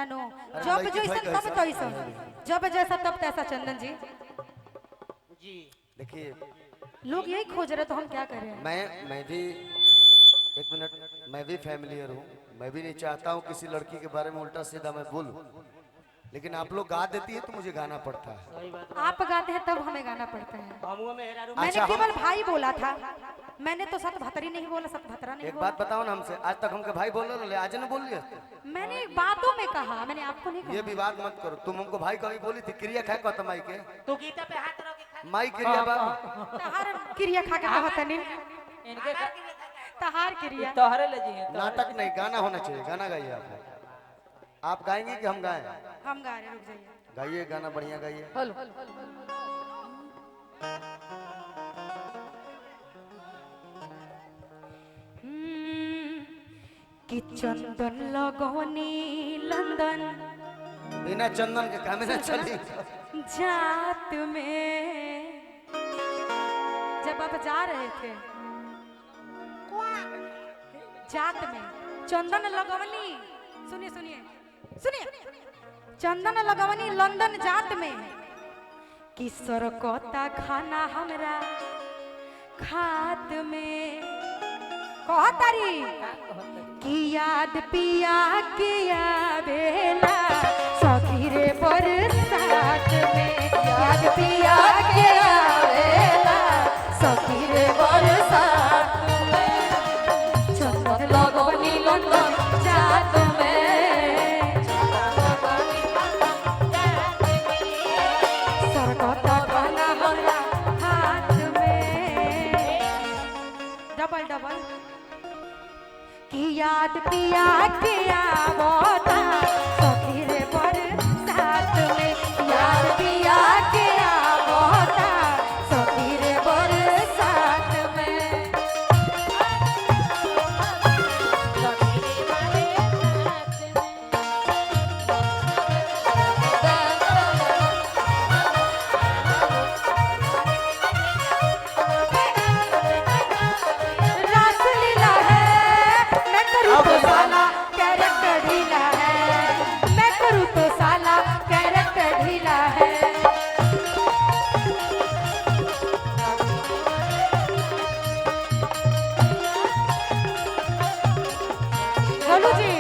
नो जब जैसा तब तैसा, जब जैसा तब तैसा। चंदन जी जी देखिए लोग यही खोज रहे तो हम क्या करें। मैं भी एक मिनट, मैं भी फैमिलियर हूँ। मैं भी नहीं चाहता हूँ किसी लड़की के बारे में उल्टा सीधा मैं बोलूँ, लेकिन आप लोग गा देती है तो मुझे गाना पड़ता है। सही बात आप गाते हैं तब हमें गाना पड़ता है। हमू में हेरा मैंने अच्छा, केवल भाई बोला था, मैंने तो सतभतरी नहीं बोला, सतभतरा नहीं एक बोला। बात बताओ ना हमसे, आज तक हमके भाई बोल रहे, आज न बोल लिया। मैंने बातों में कहा, मैंने आपको नहीं ये कहा। विवाद मत करो। तुम हमको भाई कभी बोली थी, क्रिया खाए कहता माई के, तू गीता पे हाथ रख के खा माई क्रिया बा। तहार क्रिया खा के कहता नहीं, इनके तहार क्रिया। तोहरे ले जी हैं नाटक नहीं, गाना होना चाहिए। गाना गाइए आप गाएंगे कि हम गाएं? हम गा रहे, रुक जाइए। गाइए गाना, बढ़िया गाइए। हेलो कि चंदन लगवनी लंदन बिना चंदन के काम ना चली। जात में, जब आप जा रहे थे जात में, चंदन लगवनी, सुनिए सुनिए सुनिए, चंदन लगवनी लंदन जात में, कि सरकोता खाना हमरा खात में, कहतारी कि याद पिया किया बेला सखी रे बरसात में, याद पिया किया बेला सखी रे बरसात में, चंदन लगवनी लंदन जात में, सरकोता खाना हमरा हाथ में। डबल डबल कि याद पिया किया बोता सखी रे बरसात में, याद पिया किया बोता सखी रे बरसात में। रासलीला है, मैं करूँ तो साला कैरेक्टर ढीला है, मैं करूँ तो साला कैरेक्टर ढीला है। बोलू जी,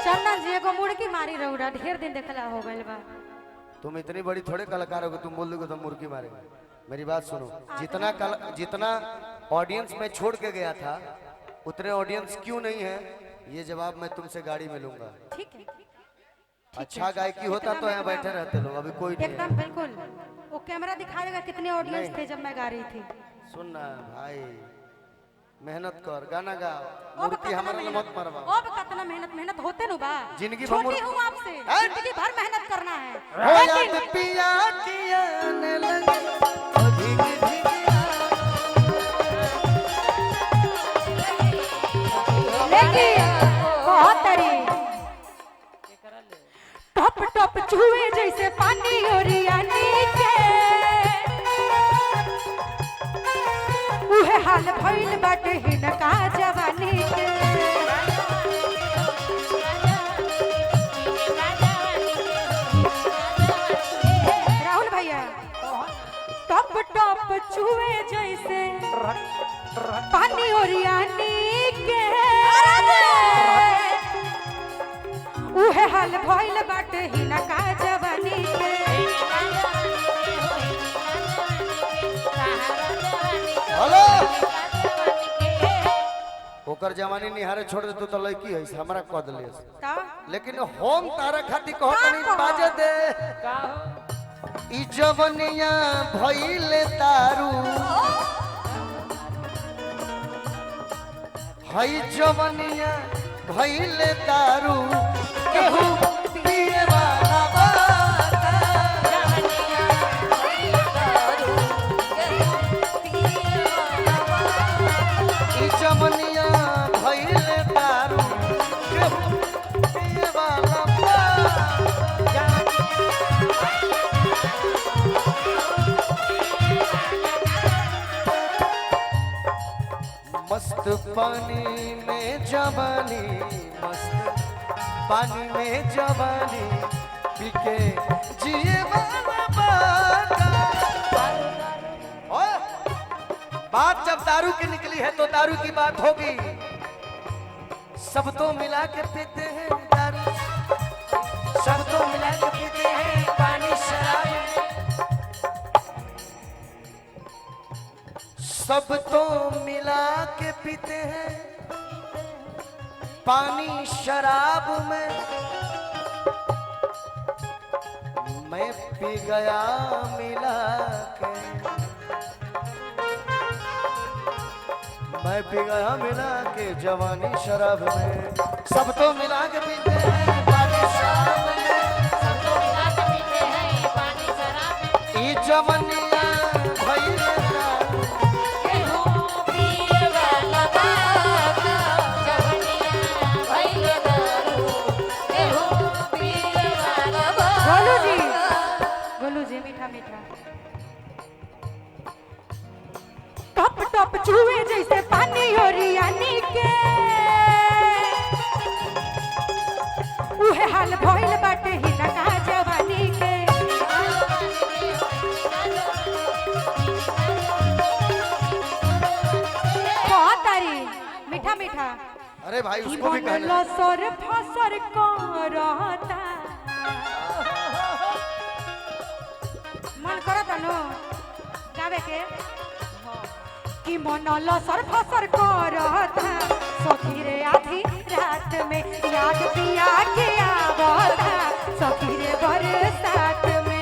चंदन जी एगो मुर्गी मारी रहुरा, ढेर दिन देखला हो गइल बा। तुम इतनी बड़ी थोड़े कलाकार हो कि तुम बोल दोगे तो मुर्गी मारेगा। मेरी बात सुनो, जितना ऑडियंस में छोड़ के गया था उतने ऑडियंस क्यों नहीं है, ये जवाब मैं तुमसे गाड़ी में लूंगा। ठीक है, अच्छा गायकी होता तो यहाँ बैठे रहते लोग, अभी कोई नहीं है। एकदम बिल्कुल। वो कैमरा दिखा देगा कितने ऑडियंस नहीं। थे जब मैं गा रही थी। सुन ना भाई, मेहनत कर, गाना गा, अब मूर्ति कितना हमारा मेहनत, मत मरवा। अब कितना मेहनत होते नु बा। जिंदगी भर छोटी मुर- हूँ आपसे, हैं? जिंदगी भर मेहनत करना है। हो याद लेकिन पिया किया ने लगे ओ भीगी भीगी बहुत तरी टप टप छुए जैसे पानी ओरियानी के, उहे हाल भइल बाटे हिनका जवानी के। राहुल भैया, टप टप छुए जैसे पानी ओरियानी के, उहे हाल भइल बाटे हिनका जवानी के। हेलो ओकर जवानी निहारे छोड़ दे, तू तो लड़की है हमरा कह दिले। ता लेकिन होम तारा खाती कहो तनी बाजे दे। का हो ई जवनिया भइले तारू, हई जवनिया भइले तारू, केहू पिए वाला बाता, ई जवनिया भइले तारू, केहू पिए वाला बाता। मस्त पानी में जवानी, मस्त पानी में जवानी पीके जिए वाला बाका। ओए, बात जब दारू की निकली है तो दारू की बात होगी। सब तो मिला के पीते हैं दारू, सब तो मिला के पीते हैं पानी शराब, सब तो मिला के पीते हैं पानी शराब में। मैं पी गया मिला के, मैं पी गया मिला के जवानी शराब में। सब तो मिला के पीते हैं पानी शराब में, सब तो मिला के पीते हैं पानी शराब में। ई जवनिया भइले केहू पिए वाला बाका, जवनिया भइले दारू। केहू पिए वाला बाका। गोलू जी मीठा मीठा टप टप चूहे जैसे पानी ओरियानी के उहे हाल भइल बाटे हिलका जवानी के। बहुत तारी मीठा मीठा अरे भाई उसको भी कहना। लसर फसर करता मन करता नो गावे के कि मन लसर फसर करता सखी रे आधी रात में याद पिया के आवता सखी रे बरसात में।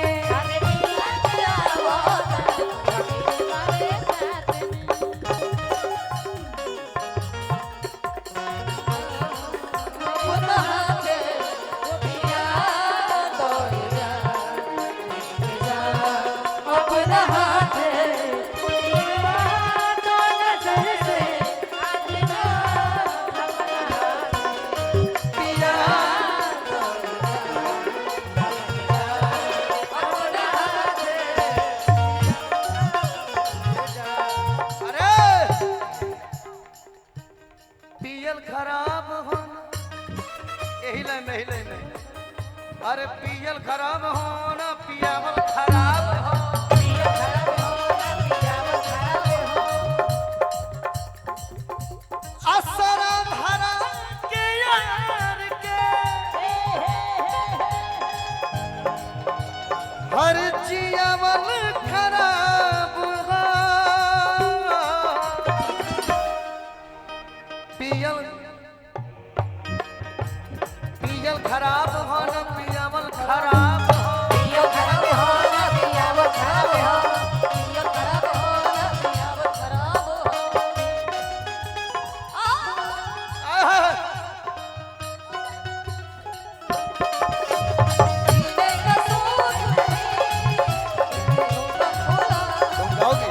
खराब होना यही लाइन नहीं लाइन नहीं। अरे पियल खराब होना पियावल खराब हो, पियल खराब होना पियावल खराब हो। असरा भरा के यार के हर जियावल खराब हो। पियल खराब हो न पियावल खराब हो, पियो खराब हो ना पियावल खराब हो, पियो खराब हो ना पियावल खराब हो। पीने का सूत नहीं, तुम गाओगी?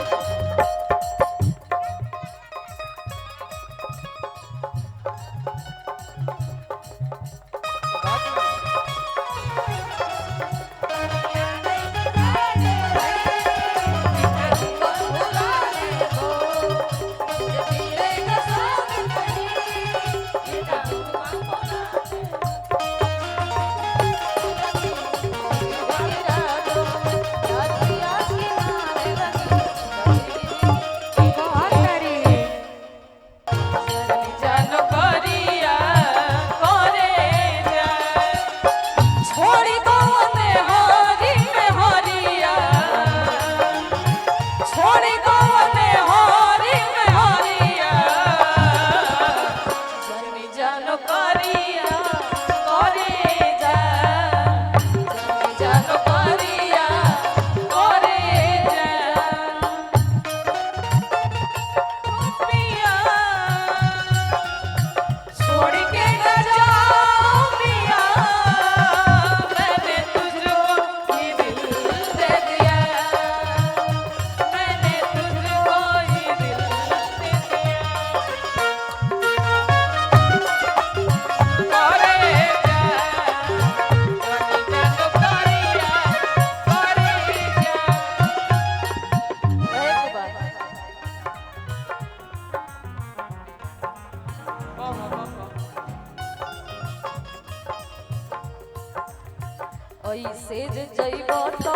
ऐसे जे जइबो तो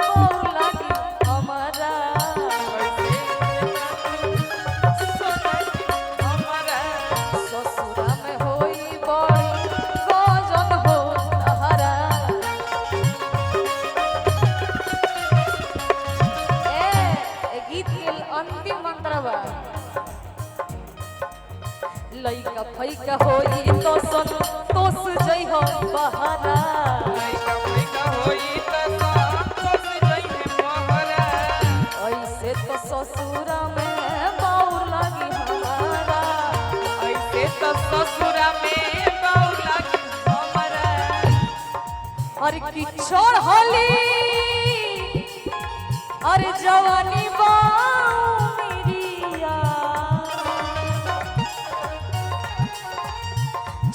बौर लागी हमारा ससुरा में होई बड़ी गजन हो तहरा ए गीत के अंतिम मंत्र बा लइका फैका होई तो सन तोस जई हो बहारा ऐसे तो ससुरा में बाउर लागी हमारा अरे की छोड़ होली अरे जवानी बाऊ मेरिया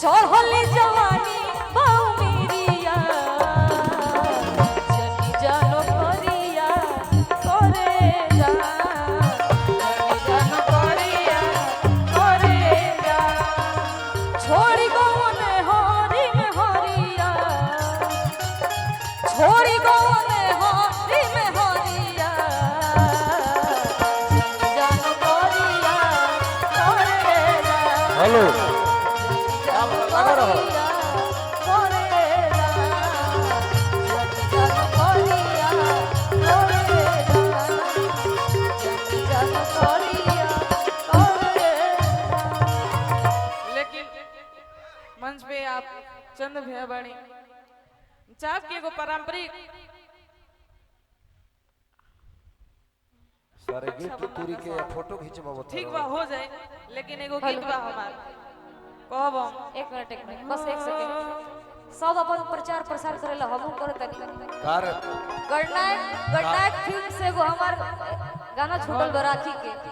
छोड़ होली जवानी बाऊ मेरिया जनी जानो करिया करे जा जनी जानो करिया करे जा छोड़ी गौने हरी में हरिया छोड़ी गौने हरी में हरिया जनी जानो करिया करे जा हेलो लेकिन मंच पे आप चंद भैया बाड़ी चाप के एगो पारंपरिक सारे गीत तुरी के फोटो खींचबाबो ठीक बा हो जाए लेकिन एगो गीत बा हमार कहब हम एक मिनट बस एक सेकंड सब अपन प्रचार प्रसार करेला हमहू करत तनी कार गणनायक फिल्म से एगो हमार गाना छूटल बा राखी के